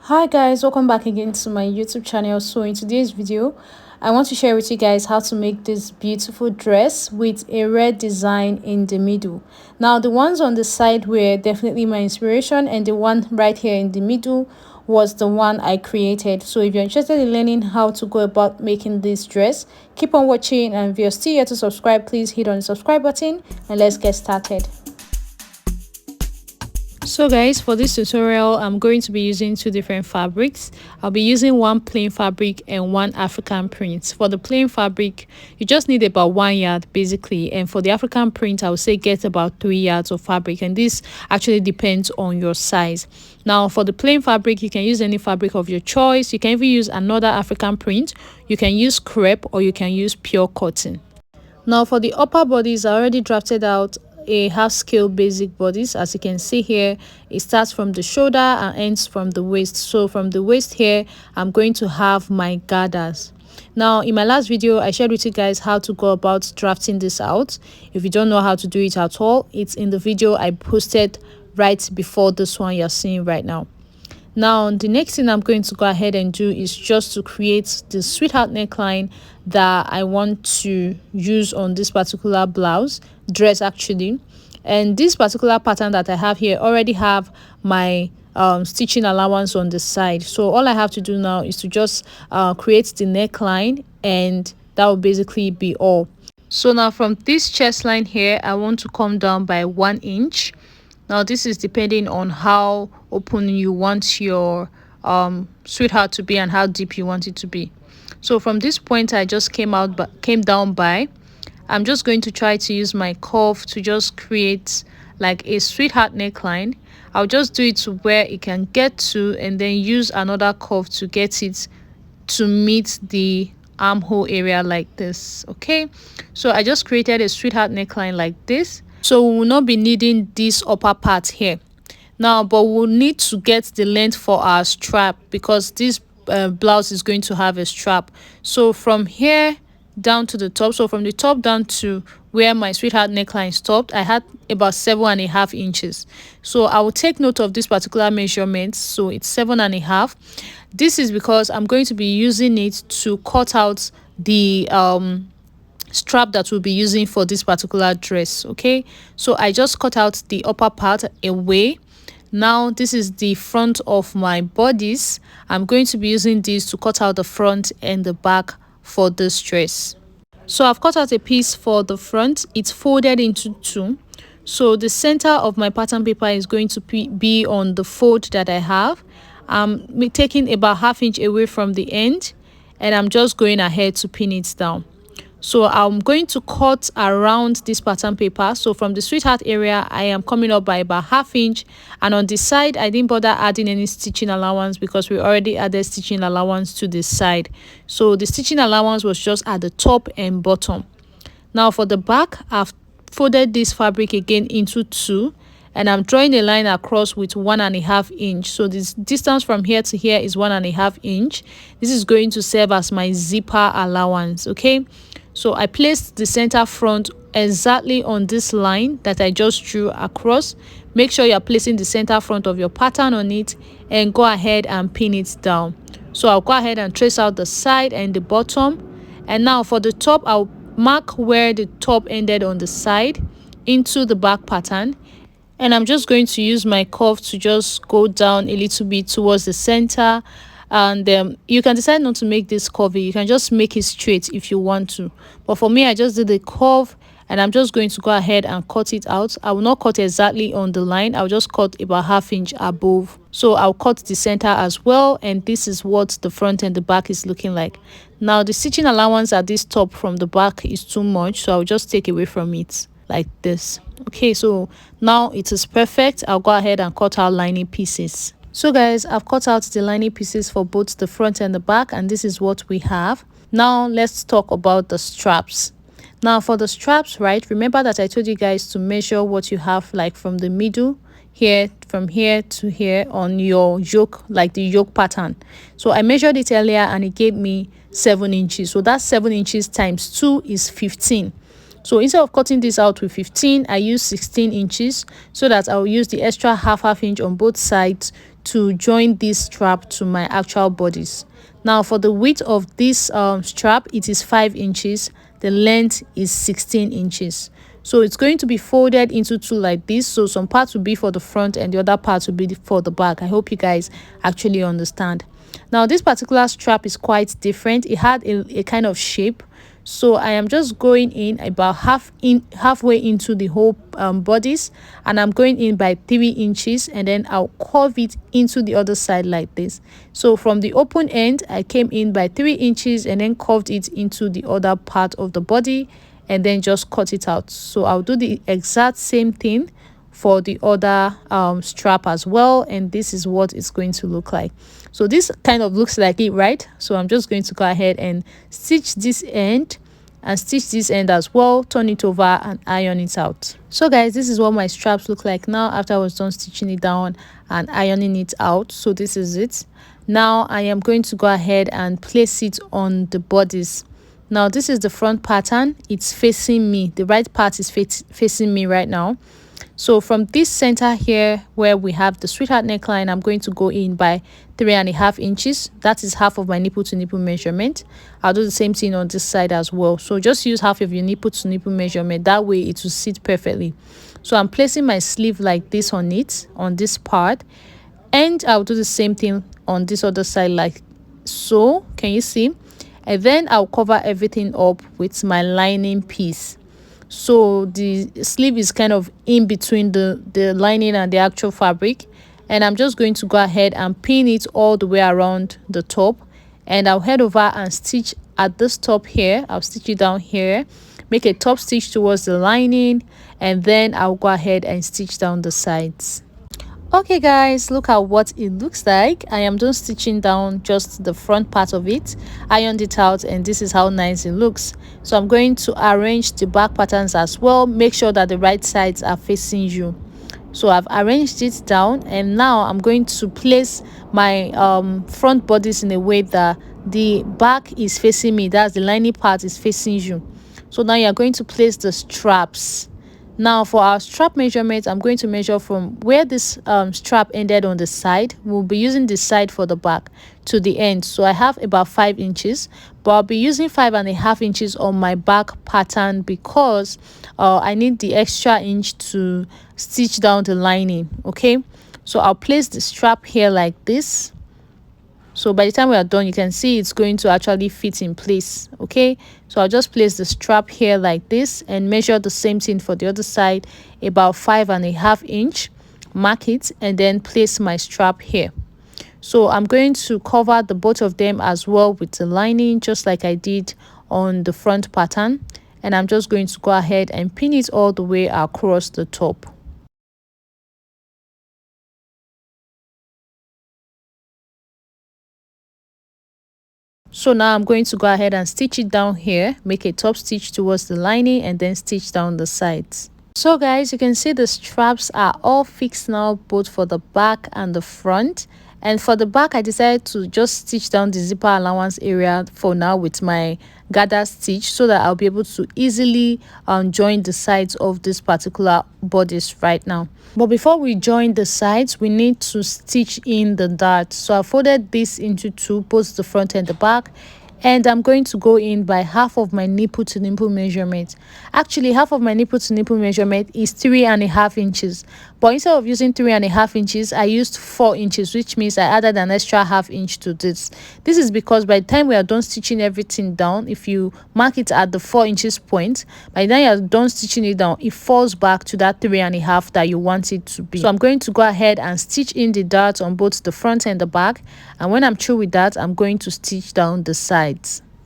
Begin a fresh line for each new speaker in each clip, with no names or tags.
Hi guys, welcome back again to my YouTube channel. So in today's video I want to share with you guys how to make this beautiful dress with a red design in the middle. Now the ones on the side were definitely my inspiration, and the one right here in the middle was the one I created. So if you're interested in learning how to go about making this dress, keep on watching, and if you're still here to subscribe, please hit on the subscribe button and let's get started. So guys, for this tutorial I'm going to be using two different fabrics. I'll be using one plain fabric and one African print. For the plain fabric you just need about 1 yard basically, and for the African print I would say get about 3 yards of fabric, and this actually depends on your size. Now for the plain fabric you can use any fabric of your choice. You can even use another African print, you can use crepe, or you can use pure cotton. Now for the upper bodies I already drafted out a half scale basic bodice. As you can see here, it starts from the shoulder and ends from the waist. So from the waist here I'm going to have my gathers. Now in my last video I shared with you guys how to go about drafting this out. If you don't know how to do it at all, it's in the video I posted right before this one you're seeing right now. Now the next thing I'm going to go ahead and do is just to create the sweetheart neckline that I want to use on this particular blouse dress actually. And this particular pattern that I have here already have my stitching allowance on the side, so all I have to do now is to just create the neckline, and that will basically be all. So now from this chest line here I want to come down by 1 inch. Now this is depending on how open you want your sweetheart to be and how deep you want it to be. So from this point I just came down by. I'm just going to try to use my curve to just create like a sweetheart neckline. I'll just do it to where it can get to, and then use another curve to get it to meet the armhole area like this. Okay, so I just created a sweetheart neckline like this. So we will not be needing this upper part here now, but we'll need to get the length for our strap, because this blouse is going to have a strap. So from here down to the top, so from the top down to where my sweetheart neckline stopped, I had about 7.5 inches. So I will take note of this particular measurement. So it's 7.5. This is because I'm going to be using it to cut out the strap that we'll be using for this particular dress. Okay, so I just cut out the upper part away. Now this is the front of my bodice. I'm going to be using this to cut out the front and the back for this dress. So I've cut out a piece for the front. It's folded into two, so the center of my pattern paper is going to be on the fold that I have. I'm taking about 1/2 inch away from the end, and I'm just going ahead to pin it down. So I'm going to cut around this pattern paper. So from the sweetheart area I am coming up by about 1/2 inch, and on the side I didn't bother adding any stitching allowance because we already added stitching allowance to the side. So the stitching allowance was just at the top and bottom. Now for the back I've folded this fabric again into two, and I'm drawing a line across with 1.5 inch. So this distance from here to here is 1.5 inch. This is going to serve as my zipper allowance. Okay, so I placed the center front exactly on this line that I just drew across. Make sure you're placing the center front of your pattern on it, and go ahead and pin it down. So I'll go ahead and trace out the side and the bottom. And now for the top I'll mark where the top ended on the side into the back pattern, and I'm just going to use my curve to just go down a little bit towards the center. And you can decide not to make this curvy, you can just make it straight if you want to, but for me I just did the curve, and I'm just going to go ahead and cut it out. I will not cut exactly on the line, I'll just cut about 1/2 inch above. So I'll cut the center as well, and this is what the front and the back is looking like. Now the stitching allowance at this top from the back is too much, so I'll just take away from it like this. Okay, so now it is perfect. I'll go ahead and cut out lining pieces. So guys, I've cut out the lining pieces for both the front and the back, and this is what we have. Now let's talk about the straps. Now for the straps, right, remember that I told you guys to measure what you have, like from the middle here, from here to here on your yoke, like the yoke pattern. So I measured it earlier and it gave me 7 inches. So that's 7 inches times 2 is 15. So instead of cutting this out with 15, I use 16 inches, so that I'll use the extra half inch on both sides to join this strap to my actual bodice. Now for the width of this strap, it is 5 inches. The length is 16 inches. So it's going to be folded into two like this. So some parts will be for the front and the other parts will be for the back. I hope you guys actually understand. Now this particular strap is quite different. It had a kind of shape. So I am just going in about halfway into the whole bodice, and I'm going in by 3 inches, and then I'll curve it into the other side like this. So from the open end, I came in by 3 inches and then curved it into the other part of the body and then just cut it out. So I'll do the exact same thing for the other strap as well, and this is what it's going to look like. So this kind of looks like it, right? So I'm just going to go ahead and stitch this end and stitch this end as well, turn it over and iron it out. So guys, this is what my straps look like now after I was done stitching it down and ironing it out. So this is it. Now I am going to go ahead and place it on the bodice. Now this is the front pattern. It's facing me. The right part is facing me right now. So from this center here where we have the sweetheart neckline, I'm going to go in by 3.5 inches. That is half of my nipple to nipple measurement. I'll do the same thing on this side as well. So just use half of your nipple to nipple measurement. That way it will sit perfectly. So I'm placing my sleeve like this on it, on this part. And I'll do the same thing on this other side like so. Can you see? And then I'll cover everything up with my lining piece. So the sleeve is kind of in between the lining and the actual fabric, and I'm just going to go ahead and pin it all the way around the top, and I'll head over and stitch at this top here. I'll stitch it down here, make a top stitch towards the lining, and then I'll go ahead and stitch down the sides. Okay guys, look at what it looks like. I am done stitching down just the front part of it, ironed it out, and this is how nice it looks. So I'm going to arrange the back patterns as well. Make sure that the right sides are facing you. So I've arranged it down, and now I'm going to place my front bodice in a way that the back is facing me. That's the lining part is facing you. So now you're going to place the straps. Now for our strap measurement, I'm going to measure from where this strap ended on the side. We'll be using the side for the back to the end. So I have about 5 inches, but I'll be using 5.5 inches on my back pattern because I need the extra inch to stitch down the lining. Okay, so I'll place the strap here like this. So by the time we are done, you can see it's going to actually fit in place. Okay, so I'll just place the strap here like this and measure the same thing for the other side, about 5.5 inch, mark it, and then place my strap here. So I'm going to cover the both of them as well with the lining, just like I did on the front pattern, and I'm just going to go ahead and pin it all the way across the top. So now I'm going to go ahead and stitch it down here, make a top stitch towards the lining, and then stitch down the sides. So guys, you can see the straps are all fixed now, both for the back and the front. And for the back, I decided to just stitch down the zipper allowance area for now with my gather stitch, so that I'll be able to easily join the sides of this particular bodice right now. But before we join the sides, we need to stitch in the dart. So I folded this into two, both the front and the back, and I'm going to go in by half of my nipple to nipple measurement. Actually, half of my nipple to nipple measurement is 3.5 inches, but instead of using 3.5 inches, I used 4 inches, which means I added an extra ½ inch to this. This is because by the time we are done stitching everything down, if you mark it at the 4 inches point, by the time you are done stitching it down, it falls back to that 3.5 that you want it to be. So I'm going to go ahead and stitch in the darts on both the front and the back, and when I'm through with that, I'm going to stitch down the sides.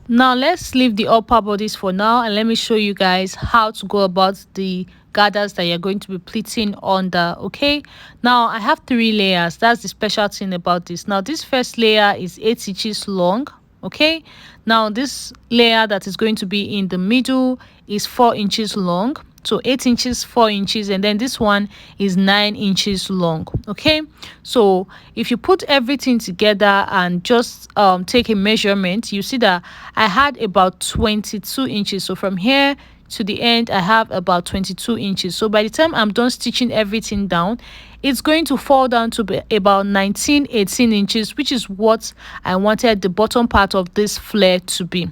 Now let's leave the upper bodice for now, and let me show you guys how to go about the gathers that you're going to be pleating under. Okay, now I have 3 layers. That's the special thing about this. Now this first layer is 8 inches long. Okay, now this layer that is going to be in the middle is 4 inches long. So 8 inches, 4 inches, and then this one is 9 inches long. Okay, so if you put everything together and just take a measurement, you see that I had about 22 inches. So from here to the end, I have about 22 inches. So by the time I'm done stitching everything down, it's going to fall down to be about 18 inches, which is what I wanted the bottom part of this flare to be.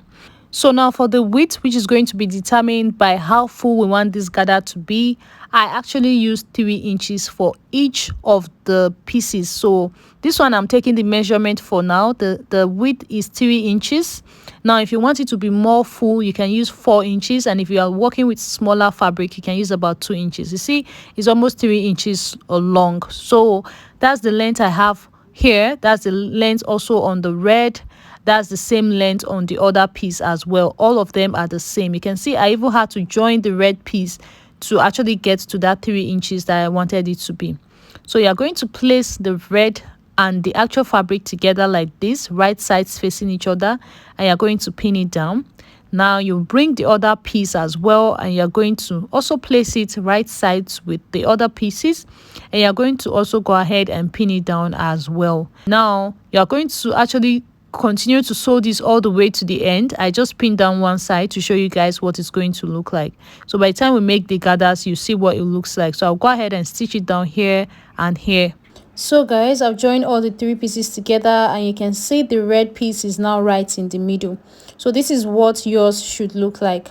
So now for the width, which is going to be determined by how full we want this gather to be, I actually used 3 inches for each of the pieces. So this one I'm taking the measurement for now. The width is 3 inches. Now if you want it to be more full, you can use 4 inches, and if you are working with smaller fabric, you can use about 2 inches. You see, it's almost 3 inches long. So that's the length I have here. That's the length also on the red. That's the same length on the other piece as well. All of them are the same. You can see I even had to join the red piece to actually get to that 3 inches that I wanted it to be. So you're going to place the red and the actual fabric together like this, right sides facing each other, and you're going to pin it down. Now you bring the other piece as well, and you're going to also place it right sides with the other pieces, and you're going to also go ahead and pin it down as well. Now you're going to actually continue to sew this all the way to the end. I just pinned down one side to show you guys what it's going to look like. So by the time we make the gathers, you see what it looks like. So I'll go ahead and stitch it down here and here. So guys, I've joined all the 3 pieces together, and you can see the red piece is now right in the middle. So this is what yours should look like.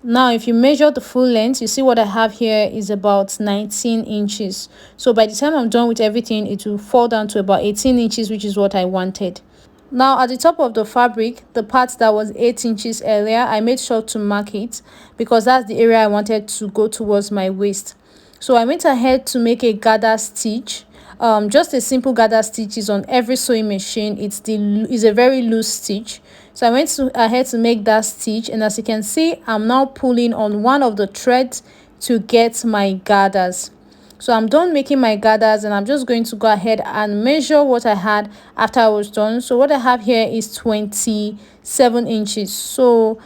Now if you measure the full length, you see what I have here is about 19 inches. So by the time I'm done with everything, it will fall down to about 18 inches, which is what I wanted. Now at the top of the fabric, the part that was 8 inches earlier, I made sure to mark it because that's the area I wanted to go towards my waist. So I went ahead to make a gather stitch. Just a simple gather stitch is on every sewing machine. It's a very loose stitch. So I went ahead to make that stitch, and as you can see, I'm now pulling on one of the threads to get my gathers. So I'm done making my gathers, and I'm just going to go ahead and measure what I had after I was done. So what I have here is 27 inches. So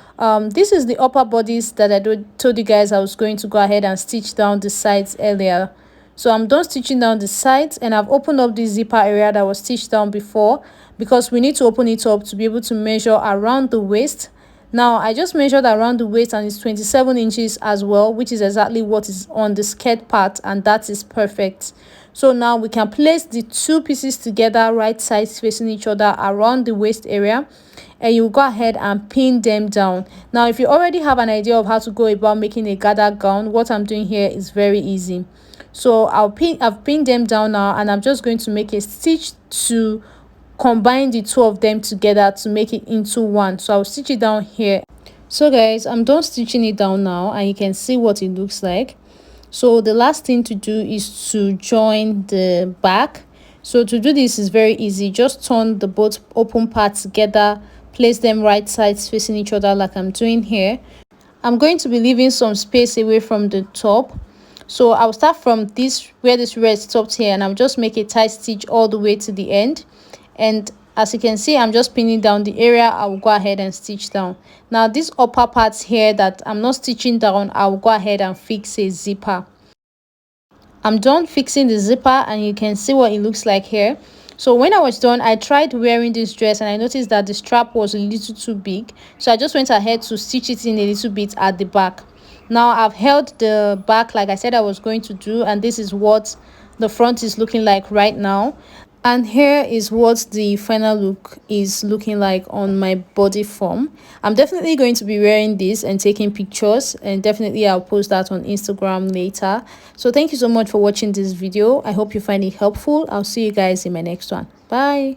this is the upper bodice that I told you guys I was going to go ahead and stitch down the sides earlier. So I'm done stitching down the sides, and I've opened up the zipper area that was stitched down before, because we need to open it up to be able to measure around the waist. Now I just measured around the waist, and it's 27 inches as well, which is exactly what is on the skirt part, and that is perfect. So now we can place the 2 pieces together, right sides facing each other around the waist area, and you go ahead and pin them down. Now if you already have an idea of how to go about making a gather gown, what I'm doing here is very easy. So I've pinned them down now, and I'm just going to make a stitch to combine the 2 of them together to make it into one. So I'll stitch it down here. So guys, I'm done stitching it down now, and you can see what it looks like. So the last thing to do is to join the back. So to do this is very easy. Just turn the both open parts together, place them right sides facing each other like I'm doing here. I'm going to be leaving some space away from the top. So I'll start from this, where this red stopped here, and I'll just make a tight stitch all the way to the end. And as you can see, I'm just pinning down the area. I will go ahead and stitch down. Now this upper parts here that I'm not stitching down, I will go ahead and fix a zipper. I'm done fixing the zipper, and you can see what it looks like here. So when I was done, I tried wearing this dress, and I noticed that the strap was a little too big. So I just went ahead to stitch it in a little bit at the back. Now I've held the back like I said I was going to do, and this is what the front is looking like right now. And here is what the final look is looking like on my body form. I'm definitely going to be wearing this and taking pictures, and definitely I'll post that on Instagram later. So thank you so much for watching this video. I hope you find it helpful. I'll see you guys in my next one. Bye.